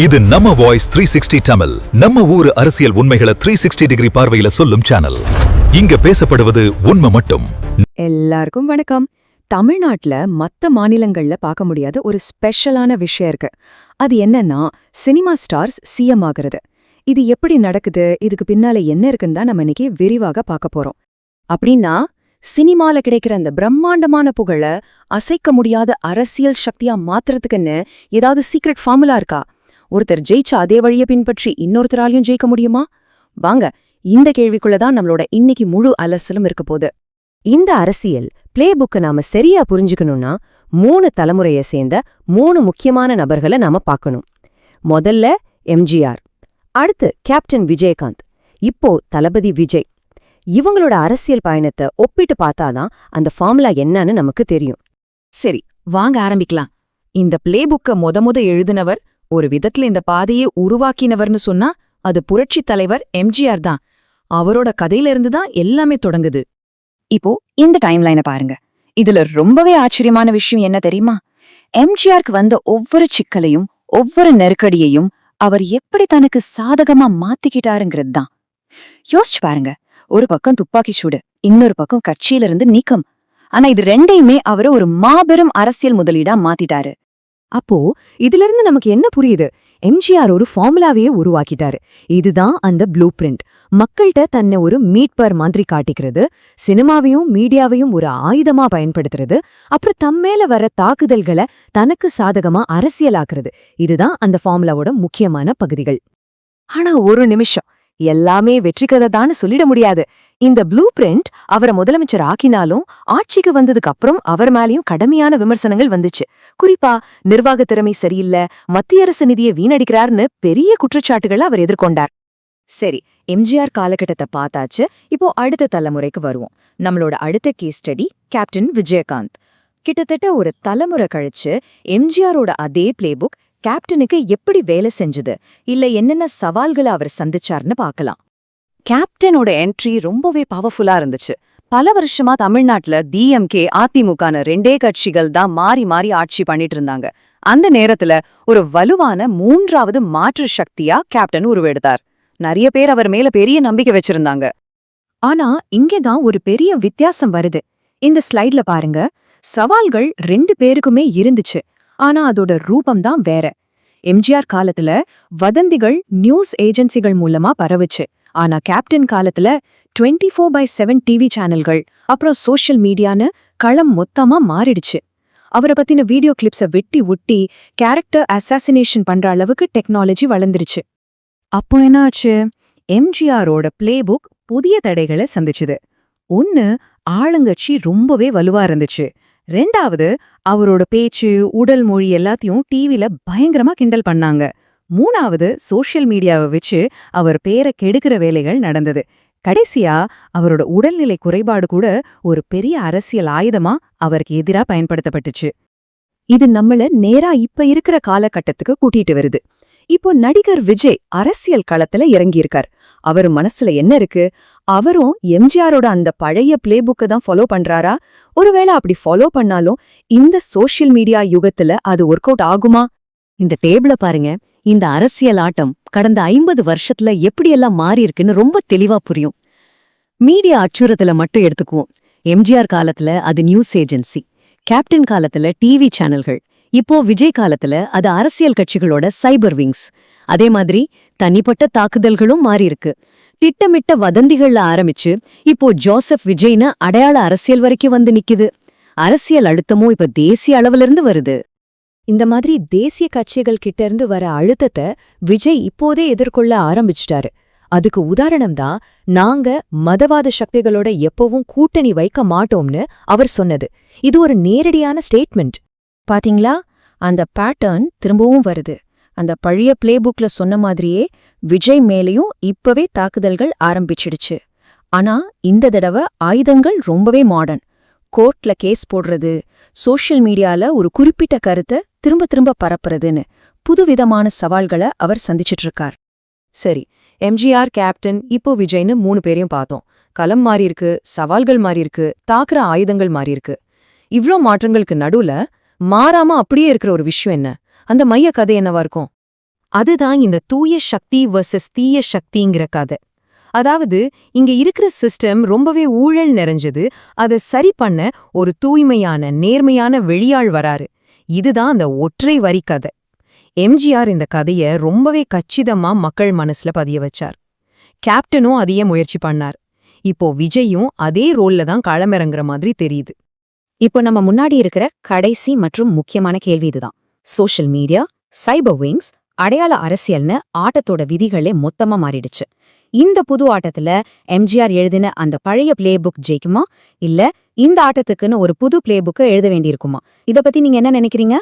இது நம்ம வாய்ஸ் 360 தமிழ். நம்ம ஊரு அரசியல் உண்மைகளை 360 டிகிரி பார்வையில சொல்லும் சேனல். இங்க பேசப்படுவது உண்மை மட்டும். எல்லாருக்கும் வணக்கம். தமிழ்நாட்டுல மத்த மாநிலங்கள்ல பார்க்க முடியாத ஒரு ஸ்பெஷலான விஷயம் இருக்கு. அது என்னன்னா சினிமா ஸ்டார்ஸ் சிஎம் ஆகிறது. இது எப்படி நடக்குது, இதுக்கு பின்னால என்ன இருக்குன்னு தான் நம்ம இன்னைக்கு விரிவாக பார்க்க போறோம். அப்படின்னா சினிமால கிடைக்கிற அந்த பிரம்மாண்டமான புகழ அசைக்க முடியாத அரசியல் சக்தியா மாத்துறதுக்குன்னு ஏதாவது சீக்ரெட் ஃபார்முலா இருக்கா? ஒருத்தர் ஜெயிச்சா அதே வழியை பின்பற்றி இன்னொருத்தராலையும் ஜெயிக்க முடியுமா? வாங்க, இந்த கேள்விக்குள்ளதான் நம்மளோட இன்னைக்கு முழு அலசலும் இருக்க போகுது. இந்த அரசியல் பிளே புக்கை நாம சரியா புரிஞ்சுக்கணும்னா 3 தலைமுறையை சேர்ந்த 3 முக்கியமான நபர்களை நாம பார்க்கணும். முதல்ல எம்ஜிஆர், அடுத்து கேப்டன் விஜயகாந்த், இப்போ தளபதி விஜய். இவங்களோட அரசியல் பயணத்தை ஒப்பிட்டு பார்த்தாதான் அந்த ஃபார்முலா என்னன்னு நமக்கு தெரியும். சரி, வாங்க ஆரம்பிக்கலாம். இந்த பிளே புக்க முத எழுதினவர், ஒரு விதத்துல இந்த பாதையை உருவாக்கினவர்னு சொன்னா அது புரட்சித் தலைவர் எம்ஜிஆர் தான். அவரோட கதையிலிருந்து தான் எல்லாமே தொடங்குது. இப்போ இந்த டைம்லைனை பாருங்க. இதுல ரொம்பவே ஆச்சரியமான விஷயம் என்ன தெரியுமா? எம்ஜிஆருக்கு வந்த ஒவ்வொரு சிக்கலையும் ஒவ்வொரு நெருக்கடியையும் அவர் எப்படி தனக்கு சாதகமா மாத்திக்கிட்டாருங்கிறது தான். யோசிச்சு பாருங்க, ஒரு பக்கம் துப்பாக்கி சூடு, இன்னொரு பக்கம் கட்சியிலிருந்து நீக்கம். ஆனா இது ரெண்டையுமே அவரு ஒரு மாபெரும் அரசியல் முதலீடா மாத்திட்டாரு. அப்போ இதிலிருந்து நமக்கு என்ன புரியுது? எம்ஜிஆர் ஒரு ஃபார்முலாவையே உருவாக்கிட்டாரு. இதுதான் அந்த ப்ளூ பிரிண்ட். மக்கள்கிட்ட தன்னை ஒரு மீட்பர் மாதிரி காட்டிக்கிறது, சினிமாவையும் மீடியாவையும் ஒரு ஆயுதமா பயன்படுத்துறது, அப்புறம் தம்மேல வர தாக்குதல்களை தனக்கு சாதகமா அரசியலாக்குறது. இதுதான் அந்த ஃபார்முலாவோட முக்கியமான பகுதிகள். ஆனா ஒரு நிமிஷம், எல்லாமே வெற்றி கதை தான் சொல்லிட முடியாது. இந்த ப்ளூ பிரிண்ட் அவரை முதலமைச்சர் ஆக்கினாலும் ஆட்சிக்கு வந்ததுக்கு அப்புறம் அவர் மேலேயும் கடுமையான விமர்சனங்கள் வந்துச்சு. குறிப்பா நிர்வாக திறமை சரியில்லை, மத்திய அரசு நிதியை வீணடிக்கிறார்னு பெரிய குற்றச்சாட்டுகளை அவர் எதிர்கொண்டார். சரி, எம்ஜிஆர் காலகட்டத்தை பார்த்தாச்சு. இப்போ அடுத்த தலைமுறைக்கு வருவோம். நம்மளோட அடுத்த கேஸ் ஸ்டடி கேப்டன் விஜயகாந்த். கிட்டத்தட்ட ஒரு தலைமுறை கழிச்சு எம்ஜிஆரோட அதே பிளேபுக் கேப்டனுக்கு எப்படி வேலை செஞ்சது, இல்ல என்னென்ன சவால்களை அவர் சந்திச்சார்னு பார்க்கலாம். கேப்டனோட என்ட்ரி ரொம்பவே பவர்ஃபுல்லா இருந்துச்சு. பல வருஷமா தமிழ்நாட்டுல டிஎம்கே, அதிமுகன்னு 2 கட்சிகள் தான் மாறி மாறி ஆட்சி பண்ணிட்டு இருந்தாங்க. அந்த நேரத்துல ஒரு வலுவான 3வது மாற்று சக்தியா கேப்டன் உருவெடுத்தார். நிறைய பேர் அவர் மேல பெரிய நம்பிக்கை வச்சிருந்தாங்க. ஆனா இங்கேதான் ஒரு பெரிய வித்தியாசம் வருது. இந்த ஸ்லைட்ல பாருங்க, சவால்கள் 2 பேருக்குமே இருந்துச்சு. ஆனா அதோட ரூபம்தான் வேற. எம்ஜிஆர் காலத்துல வதந்திகள் நியூஸ் ஏஜென்சிகள் மூலமா பரவுச்சு. ஆனா கேப்டன் காலத்துல 24/7 டிவி சேனல்கள், அப்புறம் சோஷியல் மீடியான்னு களம் மொத்தமா மாறிடுச்சு. அவரை பத்தின வீடியோ கிளிப்ஸை வெட்டி ஒட்டி கேரக்டர் அசாசினேஷன் பண்ற அளவுக்கு டெக்னாலஜி வளர்ந்துருச்சு. அப்போ என்ன ஆச்சு? எம்ஜிஆரோட பிளேபுக் புதிய தடைகளை சந்திச்சுது. ஒன்னு, ஆளுங்கட்சி ரொம்பவே வலுவா இருந்துச்சு. 2வது, அவரோட பேச்சு, உடல் மொழி எல்லாத்தையும் டிவில பயங்கரமா கிண்டல் பண்ணாங்க. 3வது, சோஷியல் மீடியாவை வச்சு அவர் பேரை கெடுக்கிற வேலைகள் நடந்தது. கடைசியா அவரோட உடல்நிலை குறைபாடு கூட ஒரு பெரிய அரசியல் ஆயுதமா அவருக்கு எதிரா பயன்படுத்தப்பட்டுச்சு. இது நம்மள நேரா இப்ப இருக்கிற காலகட்டத்துக்கு கூட்டிட்டு வருது. இப்போ நடிகர் விஜய் அரசியல் களத்துல இறங்கியிருக்கார். அவர் மனசுல என்ன இருக்கு? அவரும் எம்ஜிஆரோட அந்த பழைய பிளேபுக்கை தான் ஃபாலோ பண்றாரா? ஒருவேளை அப்படி ஃபாலோ பண்ணாலும் இந்த சோஷியல் மீடியா யுகத்துல அது ஒர்க் அவுட் ஆகுமா? இந்த டேபிள பாருங்க. இந்த அரசியல் ஆட்டம் கடந்த 50 வருஷத்துல எப்படியெல்லாம் மாறி இருக்குன்னு ரொம்ப தெளிவா புரியும். மீடியா அச்சுறுத்தல மட்டும் எடுத்துக்குவோம். எம்ஜிஆர் காலத்துல அது நியூஸ் ஏஜென்சி, கேப்டன் காலத்துல டிவி சேனல்கள், இப்போ விஜய் காலத்துல அது அரசியல் கட்சிகளோட சைபர் விங்ஸ். அதே மாதிரி தனிப்பட்ட தாக்குதல்களும் மாறியிருக்கு. திட்டமிட்ட வதந்திகள்ல ஆரம்பிச்சு இப்போ ஜோசப் விஜய்னு அடையாள அரசியல் வரைக்கும் வந்து நிக்குது. அரசியல் அழுத்தமும் இப்ப தேசிய அளவிலிருந்து வருது. இந்த மாதிரி தேசிய கட்சிகள் கிட்ட இருந்து வர அழுத்தத்தை விஜய் இப்போதே எதிர்கொள்ள ஆரம்பிச்சிட்டாரு. அதுக்கு உதாரணம் தான் நாங்க மதவாத சக்திகளோட எப்பவும் கூட்டணி வைக்க மாட்டோம்னு அவர் சொன்னது. இது ஒரு நேரடியான ஸ்டேட்மெண்ட். பாத்தீங்களா, அந்த பேட்டர்ன் திரும்பவும் வருது. அந்த பழைய பிளேபுக்ல சொன்ன மாதிரியே விஜய் மேலேயும் இப்பவே தாக்குதல்கள் ஆரம்பிச்சிடுச்சு. ஆனா இந்த தடவை ஆயுதங்கள் ரொம்பவே மாடர்ன். கோர்ட்ல கேஸ் போடுறது, சோஷியல் மீடியால ஒரு குறிப்பிட்ட கருத்தை திரும்ப திரும்ப பரப்புறதுன்னு புதுவிதமான சவால்களை அவர் சந்திச்சிட்டு இருக்கார். சரி, எம்ஜிஆர், கேப்டன், இப்போ விஜய்னு 3 பேரையும் பார்த்தோம். களம் மாறியிருக்கு, சவால்கள் மாறியிருக்கு, தாக்குற ஆயுதங்கள் மாறியிருக்கு. இவ்ளோ மாற்றங்களுக்கு நடுவுல மாறாம அப்படியே இருக்கிற ஒரு விஷயம் என்ன? அந்த மைய கதை என்னவா இருக்கும்? அதுதான் இந்த தூய சக்தி வர்சஸ் தீய சக்திங்கிற கதை. அதாவது இங்க இருக்கிற சிஸ்டம் ரொம்பவே ஊழல் நிறைஞ்சது. அதை சரி பண்ண ஒரு தூய்மையான நேர்மையான வெளியாள் வராரு. இதுதான் அந்த ஒற்றை வரி கதை. எம்ஜிஆர் இந்த கதைய ரொம்பவே கச்சிதமா மக்கள் மனசுல பதிய வச்சார். கேப்டனும் அதையே முயற்சி பண்ணார். இப்போ விஜயும் அதே ரோல்ல தான் களமிறங்குற மாதிரி தெரியுது. இப்போ நம்ம முன்னாடி இருக்கிற கடைசி மற்றும் முக்கியமான கேள்வி இதுதான். சோஷியல் மீடியா, சைபர் விங்ஸ், அடையாள அரசியல்னு ஆட்டத்தோட விதிகளே மொத்தமா மாறிடுச்சு. இந்த புது ஆட்டத்துல எம்ஜிஆர் எழுதின அந்த பழைய பிளே புக் ஜெயிக்குமா, இல்ல இந்த ஆட்டத்துக்குன்னு ஒரு புது பிளே புக்கை எழுத வேண்டியிருக்குமா? இத பத்தி நீங்க என்ன நினைக்கிறீங்க?